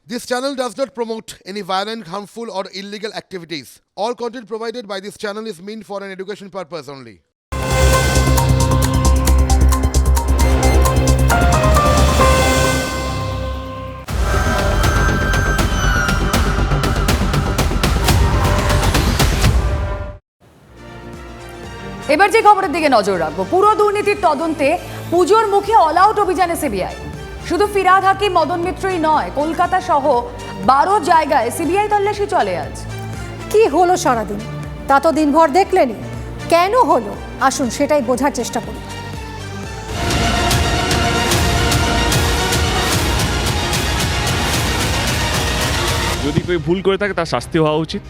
This channel does not promote any violent, harmful, or illegal activities. All content provided by this channel is meant for an education purpose only. এবার যে খবরের দিকে নজর রাখবো, পুরো দুর্নীতির তদন্তে পুজোর মুখে অল আউট অভিযানে সিবিআই। শুধু ফিরহাদ হাকিম, মদন মিত্রই নয়, কলকাতা সহ 12 জায়গায় সিবিআই তল্লাশি চলে আজ। কি হলো সারাদিন তা তো দিনভর দেখলেনি, কেন হলো আসুন সেটাই বোঝার চেষ্টা করি। যদি কেউ ভুল করে থাকে তার শাস্তি হওয়া উচিত।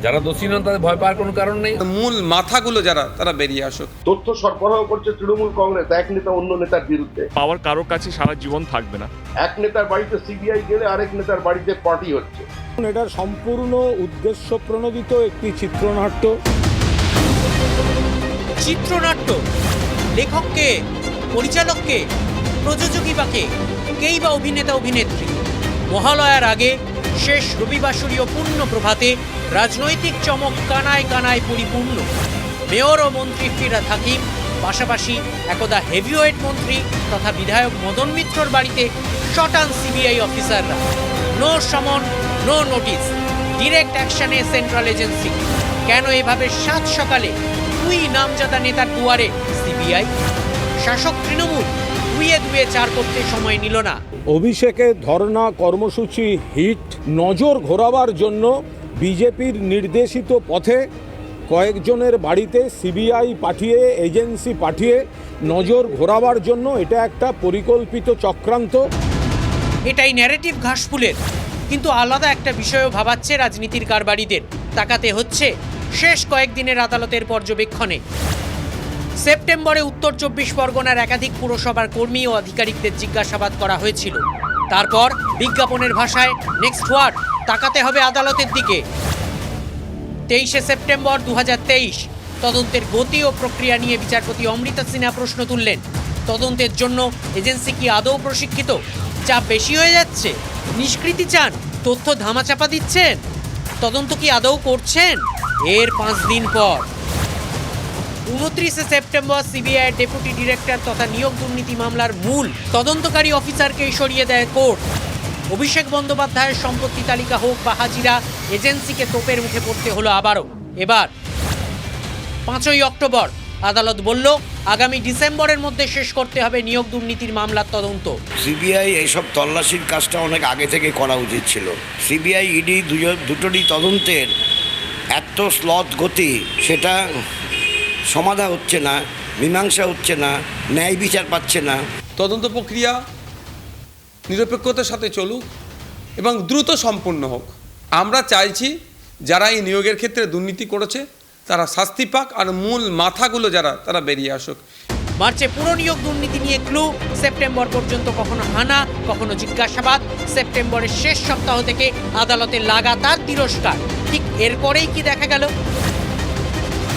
যারা দোষী নন তাদের ভয় পাওয়ার কোনো কারণ নেই। মূল মাথাগুলো যারা তারা বেরিয়ে আসুক। তথ্য সরবরাহ করছে তৃণমূল কংগ্রেস এক নেতা অন্য নেতার বিরুদ্ধে। পাওয়ার কারোর কাছে সারা জীবন থাকবে না। এক নেতার বাড়িতে সিবিআই গেলে আরেক নেতার বাড়িতে পার্টি হচ্ছে। এটা সম্পূর্ণ উদ্দেশ্য প্রণোদিত একটি চিত্রনাট্য। লেখককে, পরিচালককে, প্রযোজকই বা কে, কেই বা অভিনেতা অভিনেত্রী। মহালয়ার আগে শেষ রবিবাসরীয় পূর্ণ প্রভাতে রাজনৈতিক চমক কানায় কানায় পরিপূর্ণ। মেয়র ও মন্ত্রী ফিরহাদ হাকিম, পাশাপাশি একদা হেভিওয়েট মন্ত্রী তথা বিধায়ক মদন মিত্রর বাড়িতে শটান সিবিআই অফিসাররা। নো সমন, নো নোটিস, ডিরেক্ট অ্যাকশনে সেন্ট্রাল এজেন্সি। কেন এভাবে সাত সকালে দুই নামজাদা নেতার দুয়ারে সিবিআই? শাসক তৃণমূল দুয়ে দুয়ে চার করতে সময় নিল না। অভিষেকের ধর্ণা কর্মসূচি হিট, নজর ঘোরাবার জন্য বিজেপির নির্দেশিত পথে কয়েকজনের বাড়িতে সিবিআই পাঠিয়ে, এজেন্সি পাঠিয়ে নজর ঘোরাবার জন্য এটা একটা পরিকল্পিত চক্রান্ত। এটাই ন্যারেটিভ ঘাসফুলের, কিন্তু আলাদা একটা বিষয়ও ভাবাচ্ছে রাজনীতির কারবারিদের। তাকাতে হচ্ছে শেষ কয়েকদিনের আদালতের পর্যবেক্ষণে। সেপ্টেম্বরে উত্তর 24 পরগনার একাধিক পুরসভার কর্মী ও আধিকারিকদের জিজ্ঞাসাবাদ করা হয়েছিল। তারপর বিজ্ঞাপনের ভাষায় নেক্সট ওয়ার্ড, তাকাতে হবে আদালতের দিকে। 23শে সেপ্টেম্বর 2023 তদন্তের গতি ও প্রক্রিয়া নিয়ে বিচারপতি অমৃতা সিনহা প্রশ্ন তুললেন। তদন্তের জন্য এজেন্সি কি আদৌ প্রশিক্ষিত? চাপ বেশি হয়ে যাচ্ছে? নিষ্কৃতি চান? তথ্য ধামাচাপা দিচ্ছেন? তদন্ত কি আদৌ করছেন? এর 5 দিন পর 29শে সেপ্টেম্বর সিবিআইয়ের ডেপুটি ডিরেক্টর তথা নিয়োগ দুর্নীতি মামলার মূল তদন্তকারী অফিসারকেই সরিয়ে দেয় কোর্ট। অভিষেক বন্দ্যোপাধ্যায়ের সম্পত্তি তালিকা হোক বা হাজিরা, এজেন্সিকে তোপের মুখে পড়তে হলো আবারও। এবার 5ই অক্টোবর আদালত বলল আগামী ডিসেম্বরের মধ্যে শেষ করতে হবে নিয়োগ দুর্নীতির মামলার তদন্ত। সিবিআই এইসব তল্লাশির কাজটা অনেক আগে থেকে করা উচিত ছিল। সিবিআই ইডি দুটোরই তদন্তের এত স্লথ গতি, সেটা সমাধা হচ্ছে না, মীমাংসা হচ্ছে না, ন্যায় বিচার পাচ্ছে না। তদন্ত প্রক্রিয়া নিরপেক্ষতার সাথে চলুক এবং দ্রুত সম্পন্ন হোক। আমরা চাইছি যারা এই নিয়োগের ক্ষেত্রে দুর্নীতি করেছে তারা শাস্তি পাক, আর মূল মাথাগুলো যারা তারা বেরিয়ে আসুক। মার্চে পুরো নিয়োগ দুর্নীতি নিয়ে ক্লু, সেপ্টেম্বর পর্যন্ত কখনো হানা, কখনো জিজ্ঞাসাবাদ। সেপ্টেম্বরের শেষ সপ্তাহ থেকে আদালতে লাগাতার তিরস্কার। ঠিক এরপরেই কি দেখা গেল?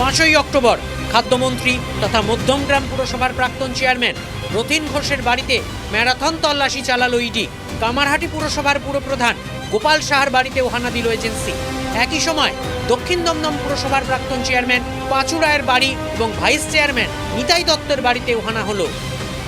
5ই অক্টোবর খাদ্যমন্ত্রী তথা মধ্যমগ্রাম পুরসভার প্রাক্তন চেয়ারম্যান রথীন ঘোষের বাড়িতে ম্যারাথন তল্লাশি চালালো ইডি। কামারহাটি পুরসভার পুরপ্রধান গোপাল সাহার বাড়িতেও হানা দিল এজেন্সি। একই সময় দক্ষিণ দমদম পুরসভার প্রাক্তন চেয়ারম্যান পাঁচু রায়ের বাড়ি এবং ভাইস চেয়ারম্যান নিতাই দত্তের বাড়িতেও হানা হলো।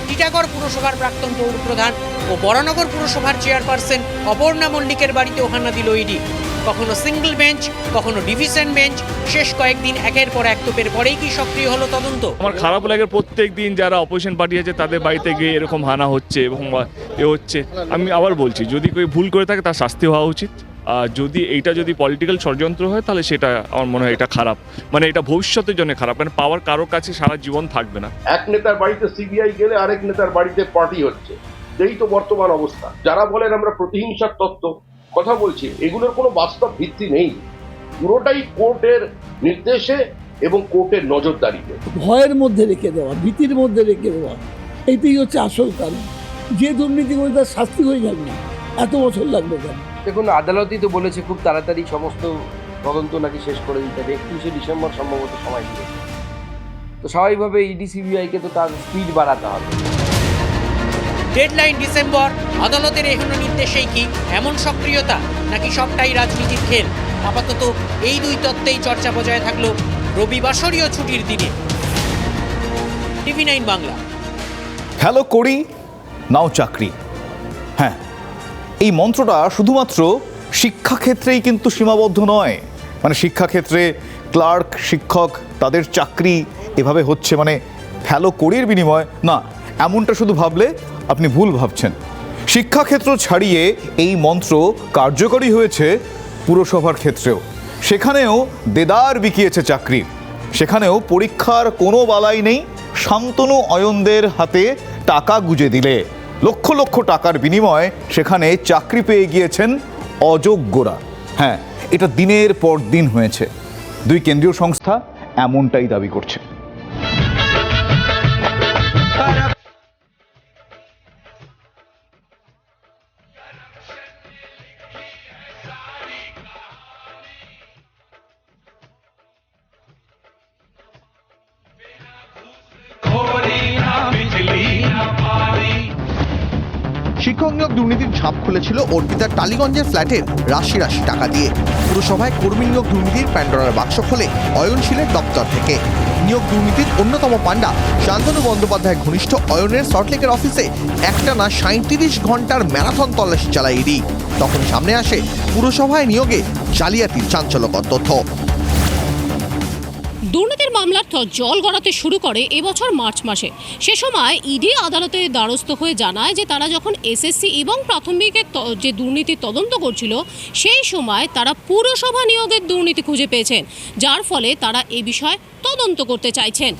টিটাগড় পুরসভার প্রাক্তন পৌরপ্রধান ও বরানগর পুরসভার চেয়ারপারসন অপর্ণা মল্লিকের বাড়িতেও হানা দিল ইডি। কখনো সিঙ্গল বেঞ্চ, কখনো ডিভিশন বেঞ্চ। শেষ কয়েকদিন একের পর এক তোপের পরেই কি সক্রিয় হলো তদন্ত? আমার খারাপ লাগে প্রত্যেক দিন যারা অপোজিশন পার্টি আছে তাদের বাড়িতে গিয়ে এরকম হানা হচ্ছে এবং এ হচ্ছে। আমি আবার বলছি, যদি কেউ ভুল করে থাকে তার শাস্তি হওয়া উচিত। আর যদি এইটা যদি পলিটিক্যাল ষড়যন্ত্র হয় তাহলে সেটা আমার মনে হয় এটা খারাপ, মানে এটা ভবিষ্যতের জন্য খারাপ, কারণ পাওয়ার কারোর কাছে সারা জীবন থাকবে না। এক নেতার বাড়িতে সিবিআই গেলে আরেক নেতার বাড়িতে পার্টি হচ্ছে। এই তো বর্তমান অবস্থা। যারা বলেন আমরা প্রতিহিংসার তত্ত্ব কথা বলছি, এগুলোর কোনো বাস্তব ভিত্তি নেই। পুরোটাই কোর্টের নির্দেশে এবং কোর্টের নজরদারিতে। ভয়ের মধ্যে রেখে দেওয়া, ভীতির মধ্যে রেখে দেওয়া, এইটাই হচ্ছে আসল কারণ। যে দুর্নীতি করে তার শাস্তি হয়ে যাবে না, এত বছর লাগবে কেন? দেখুন, আদালতই তো বলেছে খুব তাড়াতাড়ি সমস্ত তদন্ত নাকি শেষ করে দিতে হবে। 31শে ডিসেম্বর সম্ভবত সময় দিয়েছে। তো স্বাভাবিকভাবে ইডি সিবিআইকে তো তার স্পিড বাড়াতে হবে। ডেডলাইন ডিসেম্বর, আদালতের এখনো নির্দেশেই কি এমন সক্রিয়তা, নাকি সবটাই রাজনীতির খেল? আপাতত এই দুই তত্ত্বেই চর্চা বজায় থাকলো রবিবাসরীয় ছুটির দিনে। TV9 বাংলা। হ্যালো করি নাও চাকরি, হ্যাঁ এই মন্ত্রটা শুধুমাত্র শিক্ষাক্ষেত্রেই কিন্তু সীমাবদ্ধ নয়। মানে শিক্ষাক্ষেত্রে ক্লার্ক, শিক্ষক, তাদের চাকরি এভাবে হচ্ছে, মানে হ্যালো করির বিনিময় না, এমনটা শুধু ভাবলে আপনি ভুল ভাবছেন। শিক্ষাক্ষেত্র ছাড়িয়ে এই মন্ত্র কার্যকরী হয়েছে পুরসভার ক্ষেত্রেও। সেখানেও দেদার বিকিয়েছে চাকরি, সেখানেও পরীক্ষার কোনো বালাই নেই। শান্তনু অয়নদের হাতে টাকা গুজে দিলে লক্ষ লক্ষ টাকার বিনিময়ে সেখানে চাকরি পেয়ে গিয়েছেন অযোগ্যরা। হ্যাঁ, এটা দিনের পর দিন হয়েছে। দুই কেন্দ্রীয় সংস্থা এমনটাই দাবি করছে। শিক্ষক নিয়োগ দুর্নীতির ঝাঁপ খুলেছিল অর্পিতার টালিগঞ্জের ফ্ল্যাটের রাশি রাশি টাকা দিয়ে। পুরসভায় কর্মী নিয়োগ দুর্নীতির প্যান্ডোরার বাক্স খোলে অয়নশীলের দপ্তর থেকে। নিয়োগ দুর্নীতির অন্যতম পাণ্ডা শান্তনু বন্দ্যোপাধ্যায় ঘনিষ্ঠ অয়নের সল্টলেকের অফিসে একটানা 37 ঘন্টার ম্যারাথন তল্লাশি চালায় ইডি। তখন সামনে আসে পুরসভায় নিয়োগে জালিয়াতির চাঞ্চল্যকর তথ্য। দুর্নীতির মামলার জল গড়াতে শুরু করে এবছর মার্চ মাসে। সে সময় ইডি আদালতের দ্বারস্থ হয়ে জানায় যে তারা যখন এসএসসি এবং প্রাথমিকের যে দুর্নীতির তদন্ত করছিল, সেই সময় তারা পুরসভা নিয়োগের দুর্নীতি খুঁজে পেয়েছেন, যার ফলে তারা এই বিষয়ে তদন্ত করতে চাইছেন।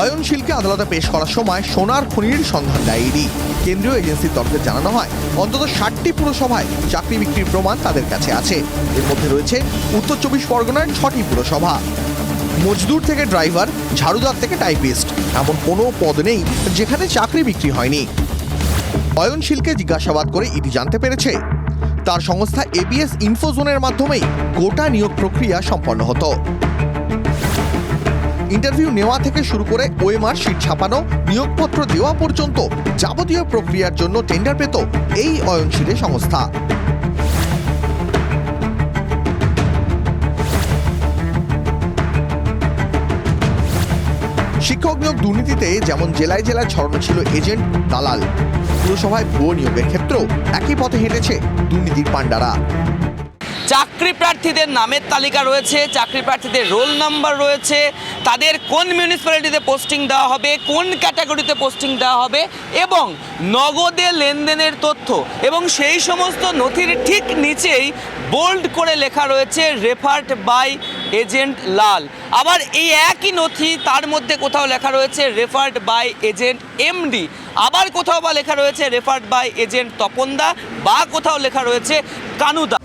অয়নশীলকে আদালতে পেশ করার সময় সোনার খনির সন্ধান দেয় ইডি। কেন্দ্রীয় এজেন্সির তরফে জানানো হয় অন্তত 60টি পুরসভায় চাকরি বিক্রির প্রমাণ তাদের কাছে আছে। এর মধ্যে রয়েছে উত্তর 24 পরগনার 6টি পুরসভা। মজদুর থেকে ড্রাইভার, ঝাড়ুদার থেকে টাইপিস্ট, এমন কোনো পদ নেই যেখানে চাকরি বিক্রি হয়নি। অয়নশীলকে জিজ্ঞাসাবাদ করে ইডি জানতে পেরেছে তার সংস্থা এবিএস ইনফোজোনের মাধ্যমেই গোটা নিয়োগ প্রক্রিয়া সম্পন্ন হতো। ইন্টারভিউ নেওয়া থেকে শুরু করে ওএমআর শিট ছাপানো, নিয়োগপত্র দেওয়া পর্যন্ত যাবতীয় প্রক্রিয়ার জন্য টেন্ডার পেত এই অয়নশীলের সংস্থা। শিক্ষক নিয়োগ দুর্নীতিতে যেমন জেলায় জেলায় ছড়ানো ছিল এজেন্ট, দালাল, পুরসভায় ভুয়ো নিয়োগের ক্ষেত্রেও একই পথে হেঁটেছে দুর্নীতির পাণ্ডারা। চাকরি প্রার্থীদের নামের তালিকা রয়েছে, চাকরি প্রার্থীদের রোল নাম্বার রয়েছে, তাদের কোন মিউনিসিপ্যালিটিতে পোস্টিং দেওয়া হবে, কোন ক্যাটাগরিতে পোস্টিং দেওয়া হবে, এবং নগদে লেনদেনের তথ্য। এবং সেই সমস্ত নথির ঠিক নিচেই বোল্ড করে লেখা রয়েছে রেফার্ড বাই এজেন্ট লাল। আবার এই একই নথি তার মধ্যে কোথাও লেখা রয়েছে রেফার্ড বাই এজেন্ট এমডি, আবার কোথাও বা লেখা রয়েছে রেফার্ড বাই এজেন্ট তপনদা, বা কোথাও লেখা রয়েছে কানুদা।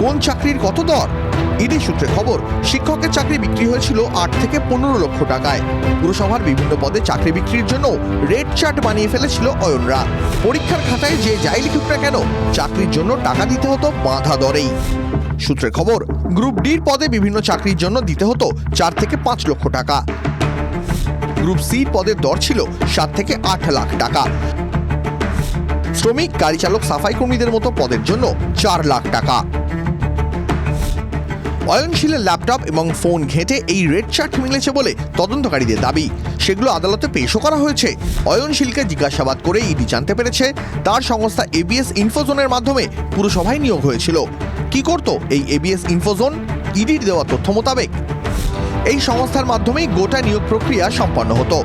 কোন চাকরির কত দর? ইডি সূত্রে খবর, শিক্ষকের চাকরি বিক্রি হয়েছিল 8 থেকে 15 লক্ষ টাকায়। পুরসভার বিভিন্ন পদে চাকরি বিক্রির জন্য রেড চার্ট বানিয়ে ফেলেছিল অয়নরা। পরীক্ষার খাতায় যে যাই লিখুক না কেন, চাকরির জন্য টাকা দিতে হতো বাঁধা দরেই। সূত্রে খবর, গ্রুপ ডির পদে বিভিন্ন চাকরির জন্য দিতে হতো 4 থেকে 5 লক্ষ টাকা। গ্রুপ সি পদের দর ছিল 7 থেকে 8 লাখ টাকা। শ্রমিক, গাড়ি চালক, সাফাই কর্মীদের মতো পদের জন্য 4 লাখ টাকা। অয়নশীলের ল্যাপটপ এবং ফোন ঘেঁটে এই রেড চার্ট মিলেছে বলে তদন্তকারীদের দাবি। সেগুলো আদালতে পেশও করা হয়েছে। অয়নশীলকে জিজ্ঞাসাবাদ করে ইডি জানতে পেরেছে তার সংস্থা এবিএস ইনফোজোনের মাধ্যমে পুরসভায় নিয়োগ হয়েছিল। কি করত এই এবিএস ইনফোজোন? ইডির দেওয়া তথ্য মোতাবেক এই সংস্থার মাধ্যমেই গোটা নিয়োগ প্রক্রিয়া সম্পন্ন হতো।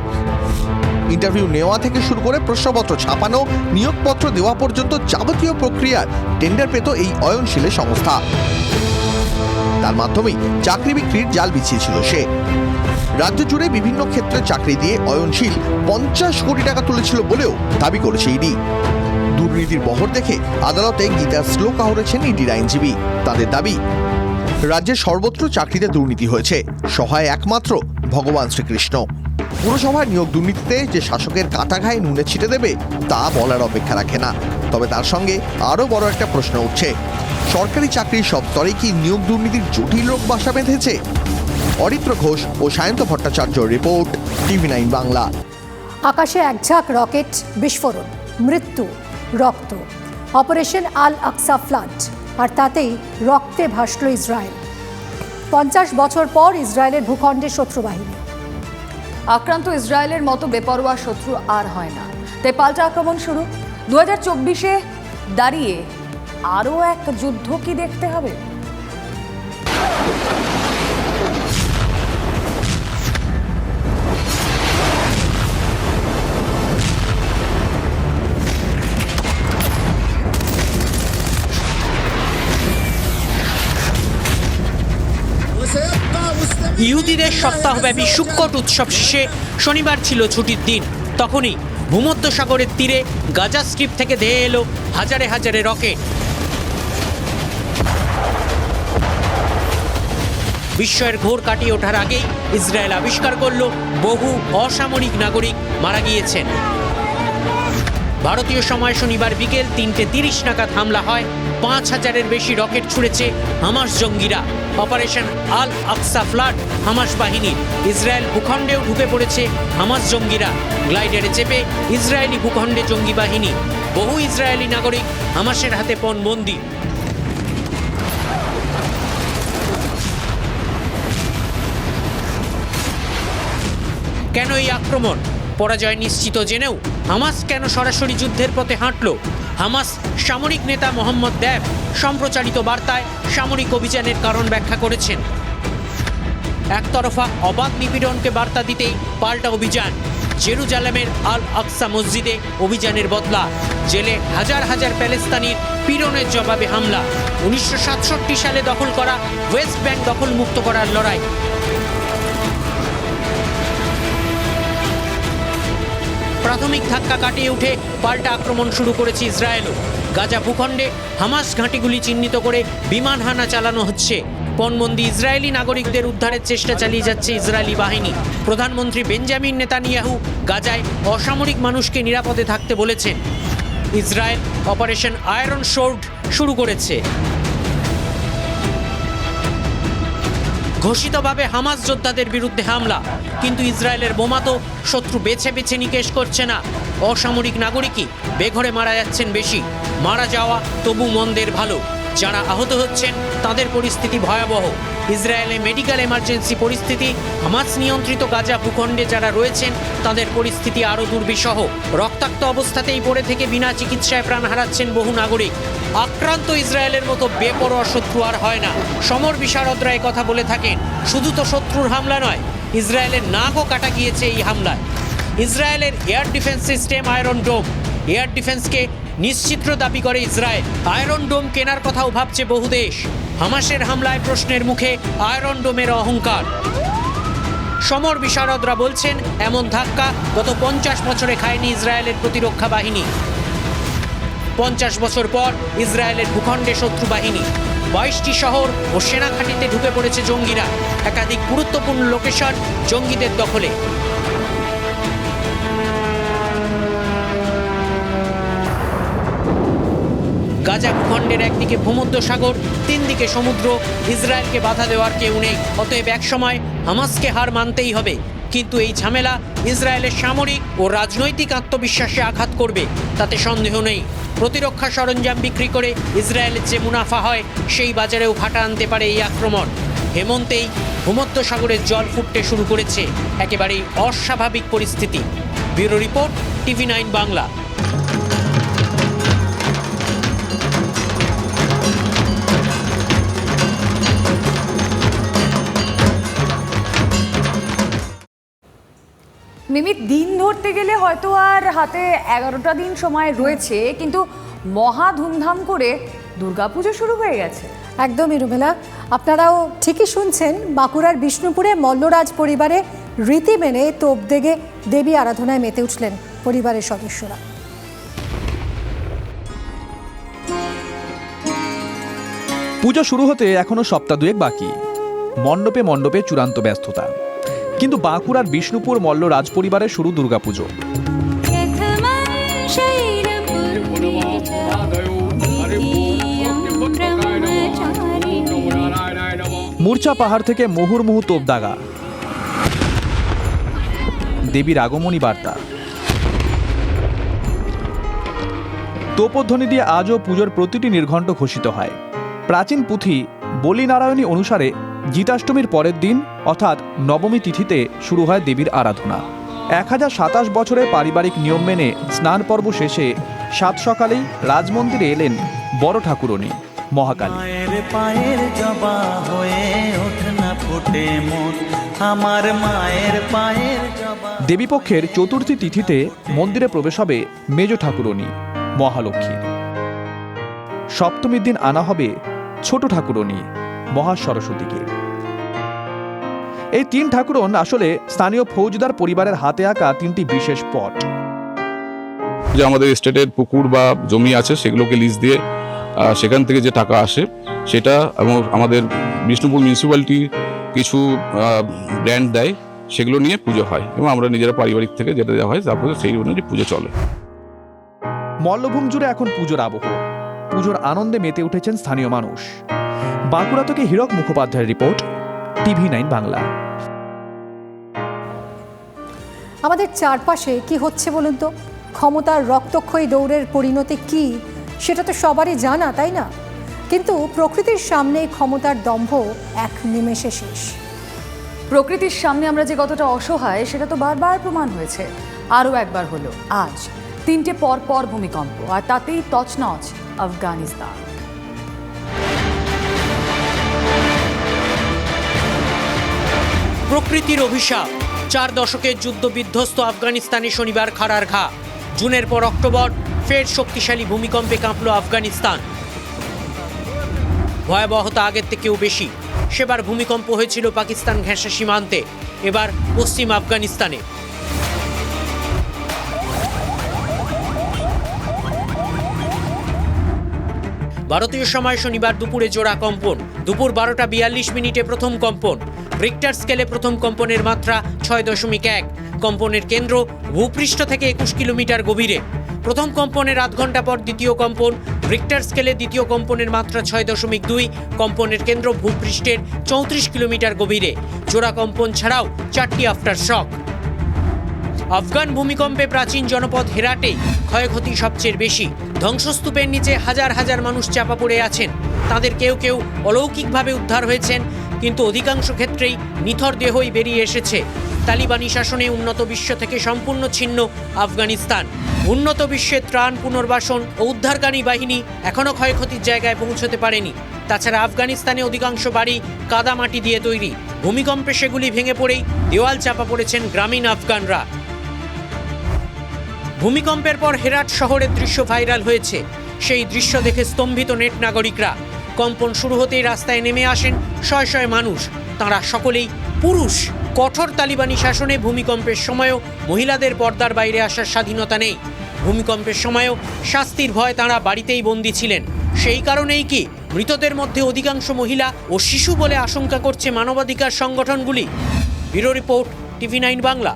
ইন্টারভিউ নেওয়া থেকে শুরু করে প্রশ্নপত্র ছাপানো, নিয়োগপত্র দেওয়া পর্যন্ত যাবতীয় প্রক্রিয়ার টেন্ডার পেত এই অয়নশীলের সংস্থা। তার মাধ্যমেই চাকরি বিক্রির জাল বিছিয়েছিল সে। রাজ্য জুড়ে বিভিন্ন ক্ষেত্রে চাকরি দিয়ে অয়নশীল 50 কোটি টাকা তুলেছিল বলেও দাবি করেছে ইডি। দুর্নীতির বহর দেখে আদালতে গীতার শ্লোক আহরেছেন ইডির আইনজীবী। তাদের দাবি, রাজ্যের সর্বত্র চাকরিতে দুর্নীতি হয়েছে, সহায় একমাত্র ভগবান শ্রীকৃষ্ণ। পুরসভার নিয়োগ দুর্নীতিতে যে শাসকের কাটা ঘায়ে নুনে ছিটে দেবে তা বলার অপেক্ষা রাখে না। তবে তার সঙ্গে আরও বড় একটা প্রশ্ন উঠছে, সরকারি চাকরির সব স্তরে কি নিয়োগ দুর্নীতির জটিল রোগ বাসা বেঁধেছে? অরিত্র ঘোষ ও সায়ন্ত ভট্টাচার্য রিপোর্ট টিভি 9 বাংলা। আকাশে একঝাঁক রকেট বিস্ফোরণ, মৃত্যু, রক্ত। অপারেশন আল আকসা ফ্লাড, আর তাতেই রক্তে ভাসল ইসরায়েল। 50 বছর পর ইসরায়েলের ভূখণ্ডে শত্রুবাহিনী। আক্রান্ত ইসরায়েলের মতো বেপরোয়া শত্রু আর হয় না, তাই পাল্টা আক্রমণ শুরু। 2024-এ দাঁড়িয়ে আরও এক যুদ্ধ কি দেখতে হবে? ইহুদিদের সপ্তাহব্যাপী সুক্কট উৎসব শেষে শনিবার ছিল ছুটির দিন। তখনই ভূমধ্যসাগরের তীরে গাজা স্ট্রিপ থেকে ধেয়ে এলো হাজারে হাজারে রকেট। বিস্ময়ের ঘোর কাটিয়ে ওঠার আগেই ইসরায়েল আবিষ্কার করল বহু অসামরিক নাগরিক মারা গিয়েছেন। ভারতীয় সময় শনিবার বিকেল 3:30 নাগাদ হামলা হয়। 5000-এর বেশি রকেট ছুড়েছে হামাস জঙ্গিরা। অপারেশন আল আকসা ফ্লাড হামাস বাহিনীর। ইসরায়েল ভূখণ্ডেও ঢুকে পড়েছে হামাস জঙ্গিরা। গ্লাইডারে চেপে ইসরায়েলি ভূখণ্ডে জঙ্গি বাহিনী। বহু ইসরায়েলি নাগরিক হামাসের হাতে পণবন্দী। কেন এই আক্রমণ? পরাজয় নিশ্চিত জেনেও হামাস কেন সরাসরি যুদ্ধের পথে হাঁটল? হামাস সামরিক নেতা মোহাম্মদ দেব সম্প্রচারিত বার্তায় সামরিক অভিযানের কারণ ব্যাখ্যা করেছেন। একতরফা অবাধ নিপীড়নকে বার্তা দিতেই পাল্টা অভিযান। জেরুজালেমের আল আকসা মসজিদে অভিযানের বদলা। জেলে হাজার হাজার প্যালেস্তানির পীড়নের জবাবে হামলা। 1967 সালে দখল করা ওয়েস্ট ব্যাংক দখলমুক্ত করার লড়াই। প্রাথমিক ধাক্কা কাটিয়ে উঠে পাল্টা আক্রমণ শুরু করেছে ইসরায়েলও। গাজা ভূখণ্ডে হামাস ঘাঁটিগুলি চিহ্নিত করে বিমান হানা চালানো হচ্ছে। পণবন্দি ইসরায়েলি নাগরিকদের উদ্ধারের চেষ্টা চালিয়ে যাচ্ছে ইসরায়েলি বাহিনী। প্রধানমন্ত্রী বেঞ্জামিন নেতানিয়াহু গাজায় অসামরিক মানুষকে নিরাপদে থাকতে বলেছেন। ইসরায়েল অপারেশন আয়রন সোর্ড শুরু করেছে। ঘোষিতভাবে হামাস যোদ্ধাদের বিরুদ্ধে হামলা, কিন্তু ইসরায়েলের বোমা তো শত্রু বেছে বেছে নিকেশ করছে না। অসামরিক নাগরিকই বেঘরে মারা যাচ্ছেন বেশি। মারা যাওয়া তবু মন্দের ভালো। যারা আহত হচ্ছেন তাদের পরিস্থিতি ভয়াবহ। ইসরায়েলে মেডিকেল এমার্জেন্সি পরিস্থিতি। হামাস নিয়ন্ত্রিত গাজা ভূখণ্ডে যারা রয়েছেন তাদের পরিস্থিতি আরও দুর্বিষহ। রক্তাক্ত অবস্থাতেই পড়ে থেকে বিনা চিকিৎসায় প্রাণ হারাচ্ছেন বহু নাগরিক। আক্রান্ত ইসরায়েলের মতো বেপরোয়া শত্রু আর হয় না। সমর বিশারদরা কথা বলে থাকেন, শুধু তো শত্রুর হামলা নয়, ইসরায়েলের নাকও কাটা গিয়েছে এই হামলায়। ইসরায়েলের এয়ার ডিফেন্স সিস্টেম আয়রন ডোম। এয়ার ডিফেন্সকে নিশ্চিত্র দাবি করে ইসরায়েল। আয়রন ডোম কেনার কথাও ভাবছে বহু দেশ। হামাসের হামলায় প্রশ্নের মুখে আয়রন ডোমের অহংকার। সমর বিশারদরা বলছেন এমন ধাক্কা গত 50 বছরে খায়নি ইসরায়েলের প্রতিরক্ষা বাহিনী। 50 বছর পর ইসরায়েলের ভূখণ্ডে শত্রু বাহিনী। 22টি শহর ও সেনা ঘাঁটিতে ঢুকে পড়েছে জঙ্গিরা। একাধিক গুরুত্বপূর্ণ লোকেশন জঙ্গিদের দখলে। গাজা ভূখণ্ডের একদিকে ভূমধ্যসাগর, 3 দিকে সমুদ্র। ইসরায়েলকে বাধা দেওয়ার কেউ নেই। অতএব একসময় হামাসকে হার মানতেই হবে। কিন্তু এই ঝামেলা ইসরায়েলের সামরিক ও রাজনৈতিক আত্মবিশ্বাসে আঘাত করবে, তাতে সন্দেহ নেই। প্রতিরক্ষা সরঞ্জাম বিক্রি করে ইসরায়েলের যে মুনাফা হয় সেই বাজারেও ভাটা আনতে পারে এই আক্রমণ। হেমন্তেই ভূমধ্যসাগরের জল ফুটতে শুরু করেছে। একেবারেই অস্বাভাবিক পরিস্থিতি। Bureau report, TV 9 Bangla. মিমিত, দিন ধরতে গেলে হয়তো আর হাতে 11টা দিন সময় রয়েছে, কিন্তু মহা ধুমধাম করে দুর্গাপুজো শুরু হয়ে গেছে। একদমই রুমেলা, আপনারাও ঠিকই শুনছেন। বাঁকুড়ার বিষ্ণুপুরে মল্লরাজ পরিবারে রীতি মেনে তোপ দেগে দেবী আরাধনায় মেতে উঠলেন পরিবারের সদস্যরা। পুজো শুরু হতে এখনো সপ্তাহ দুয়েক বাকি। মণ্ডপে মণ্ডপে চূড়ান্ত ব্যস্ততা। কিন্তু বাঁকুড়ার বিষ্ণুপুর মল্ল রাজ পরিবারে শুরু দুর্গাপুজো। মূর্ছা পাহাড় থেকে মুহুর্মুহু তোপদাগা, দেবীর আগমনী বার্তা। তোপধ্বনি দিয়ে আজও পুজোর প্রতিটি নির্ঘণ্ট ঘোষিত হয়। প্রাচীন পুঁথি বলিনারায়ণী অনুসারে জিতাষ্টমীর পরের দিন অর্থাৎ নবমী তিথিতে শুরু হয় দেবীর আরাধনা। 1027 বছরের পারিবারিক নিয়ম মেনে স্নান পর্ব শেষে সাত সকালেই রাজমন্দিরে এলেন বড় ঠাকুরনী মহাকালী। পায়ের জবা হয়ে ওঠনা ফুটে মন আমার মায়ের পায়ের জবা। দেবীপক্ষের চতুর্থী তিথিতে মন্দিরে প্রবেশ হবে মেজ ঠাকুরনী মহালক্ষ্মীর। সপ্তমীর দিন আনা হবে ছোট ঠাকুরনী মহাসরস্বতীকে। এই তিন ঠাকুরন আসলে স্থানীয় ফৌজদার পরিবারের হাতে আঁকা তিনটি বিশেষ পট। যে আমাদের স্টেটের পুকুর বা জমি আছে সেগুলোকে লিজ দিয়ে সেখান থেকে যে টাকা আসে সেটা এবং আমাদের বিষ্ণুপুর মিউনিসিপ্যালিটি কিছু গ্র্যান্ট দেয়, সেগুলো নিয়ে পুজো হয় এবং আমরা নিজেরা পারিবারিক থেকে যেটা দেওয়া হয় তারপরে সেই অনুযায়ী পুজো চলে। মল্লভূম জুড়ে এখন পুজোর আবহ। পুজোর আনন্দে মেতে উঠেছেন স্থানীয় মানুষ। বাঁকুড়া থেকে হীরক মুখোপাধ্যায়ের রিপোর্ট, TV9 বাংলা। আমাদের চারপাশে কি হচ্ছে বলুন তো? ক্ষমতার রক্তক্ষয়ী দৌড়ের পরিণতি কি সেটা তো সবারই জানা, তাই না? কিন্তু প্রকৃতির সামনে ক্ষমতার দম্ভ এক নিমেষে শেষ। প্রকৃতির সামনে আমরা যে কতটা অসহায় সেটা তো বারবার প্রমাণ হয়েছে। আরও একবার হলো আজ 3টে পরপর ভূমিকম্প, আর তাতেই তছনছ আফগানিস্তান। প্রকৃতির অভিশাপ। 4 দশকের যুদ্ধ বিধ্বস্ত আফগানিস্তানে শনিবার খাড়ার ঘা। জুনের পর অক্টোবর ফের শক্তিশালী ভূমিকম্পে কাঁপল আফগানিস্তান। ভয়াবহতা আগের থেকেও বেশি। সেবার ভূমিকম্প হয়েছিল পাকিস্তান ঘেঁষা সীমান্তে, এবার পশ্চিম আফগানিস্তানে। ভারতীয় সময় শনিবার দুপুরে জোড়া কম্পন। দুপুর 12টা 42 মিনিটে প্রথম কম্পন। রিক্টার স্কেলে প্রথম কম্পনের মাত্রা 6.1। কম্পনের কেন্দ্র ভূপৃষ্ঠ থেকে 21 কিলোমিটার গভীরে। প্রথম কম্পনের আধ ঘন্টা পর দ্বিতীয় কম্পন। রিক্টার স্কেলে দ্বিতীয় কম্পনের মাত্রা 6.2। কম্পনের কেন্দ্র ভূপৃষ্ঠের 34 কিলোমিটার গভীরে। জোড়া কম্পন ছাড়াও 4টি আফটার শক। আফগান ভূমিকম্পে প্রাচীন জনপদ হেরাটেই ক্ষয়ক্ষতি সবচেয়ে বেশি। ধ্বংসস্তূপের নিচে হাজার হাজার মানুষ চাপা পড়ে আছেন। তাদের কেউ কেউ অলৌকিকভাবে উদ্ধার হয়েছেন, কিন্তু অধিকাংশ ক্ষেত্রেই নিথর দেহই বেরিয়ে এসেছে। তালিবানি শাসনে উন্নত বিশ্ব থেকে সম্পূর্ণ ছিন্ন আফগানিস্তান। উন্নত বিশ্বের ত্রাণ, পুনর্বাসন ও উদ্ধারকারী বাহিনী এখনও ক্ষয়ক্ষতির জায়গায় পৌঁছতে পারেনি। তাছাড়া আফগানিস্তানে অধিকাংশ বাড়ি কাদামাটি দিয়ে তৈরি। ভূমিকম্পে সেগুলি ভেঙে পড়েই দেওয়াল চাপা পড়েছেন গ্রামীণ আফগানরা। ভূমিকম্পের পর হেরাট শহরের দৃশ্য ভাইরাল হয়েছে। সেই দৃশ্য দেখে স্তম্ভিত নেট নাগরিকরা। কম্পন শুরু হতেই রাস্তায় নেমে আসেন শয় শয় মানুষ। তাঁরা সকলেই পুরুষ। কঠোর তালিবানি শাসনে ভূমিকম্পের সময়ও মহিলাদের পর্দার বাইরে আসার স্বাধীনতা নেই। ভূমিকম্পের সময়ও শাস্তির ভয় তাঁরা বাড়িতেই বন্দী ছিলেন। সেই কারণেই কি মৃতদের মধ্যে অধিকাংশ মহিলা ও শিশু বলে আশঙ্কা করছে মানবাধিকার সংগঠনগুলি? Bureau report, TV9 Bangla.